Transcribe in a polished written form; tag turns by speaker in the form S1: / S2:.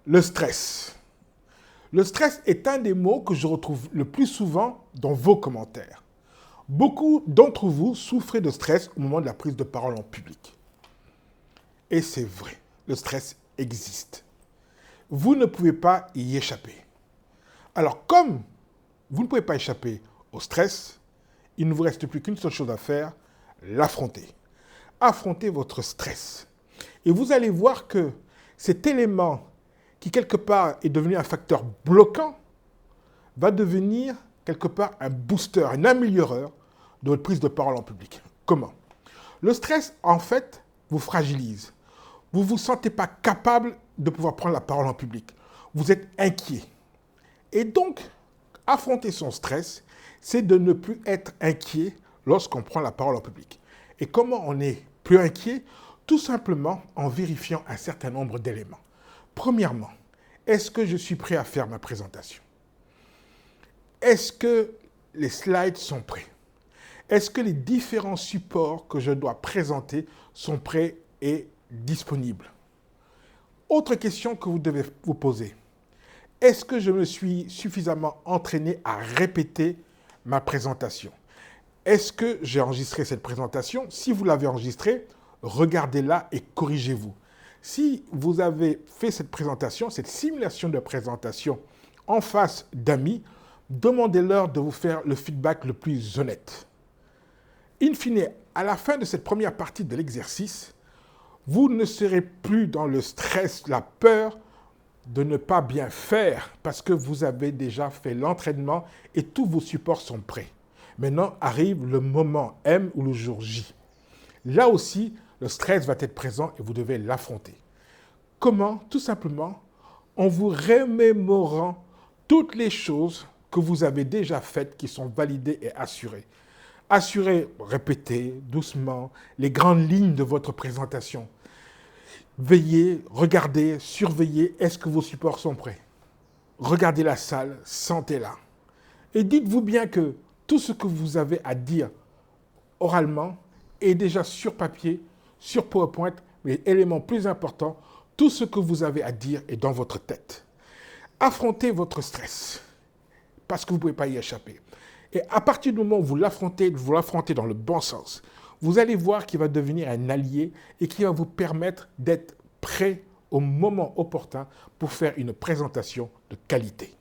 S1: Le stress. Le stress est un des mots que je retrouve le plus souvent dans vos commentaires. Beaucoup d'entre vous souffrez de stress au moment de la prise de parole en public. Et c'est vrai, le stress existe. Vous ne pouvez pas y échapper. Alors comme vous ne pouvez pas échapper au stress, il ne vous reste plus qu'une seule chose à faire, l'affronter. Affrontez votre stress. Et vous allez voir que cet élément qui quelque part est devenu un facteur bloquant va devenir quelque part un booster, un amélioreur de votre prise de parole en public. Comment? Le stress, en fait, vous fragilise. Vous ne vous sentez pas capable de pouvoir prendre la parole en public. Vous êtes inquiet. Et donc, affronter son stress, c'est de ne plus être inquiet lorsqu'on prend la parole en public. Et comment on est plus inquiet? Tout simplement en vérifiant un certain nombre d'éléments. Premièrement, est-ce que je suis prêt à faire ma présentation? Est-ce que les slides sont prêts? Est-ce que les différents supports que je dois présenter sont prêts et disponibles? Autre question que vous devez vous poser. Est-ce que je me suis suffisamment entraîné à répéter ma présentation? Est-ce que j'ai enregistré cette présentation? Si vous l'avez enregistrée, regardez-la et corrigez-vous. Si vous avez fait cette présentation, cette simulation de présentation en face d'amis, demandez-leur de vous faire le feedback le plus honnête. In fine, à la fin de cette première partie de l'exercice, vous ne serez plus dans le stress, la peur de ne pas bien faire parce que vous avez déjà fait l'entraînement et tous vos supports sont prêts. Maintenant arrive le moment M ou le jour J. Là aussi, le stress va être présent et vous devez l'affronter. Comment? Tout simplement en vous remémorant toutes les choses que vous avez déjà faites qui sont validées et assurées. Assurez, répétez doucement les grandes lignes de votre présentation. Veillez, regardez, surveillez, est-ce que vos supports sont prêts? Regardez la salle, sentez-la. Et dites-vous bien que tout ce que vous avez à dire oralement est déjà sur papier, sur PowerPoint, mais élément plus important, tout ce que vous avez à dire est dans votre tête. Affrontez votre stress, parce que vous ne pouvez pas y échapper. Et à partir du moment où vous l'affrontez dans le bon sens, vous allez voir qu'il va devenir un allié et qui va vous permettre d'être prêt au moment opportun pour faire une présentation de qualité.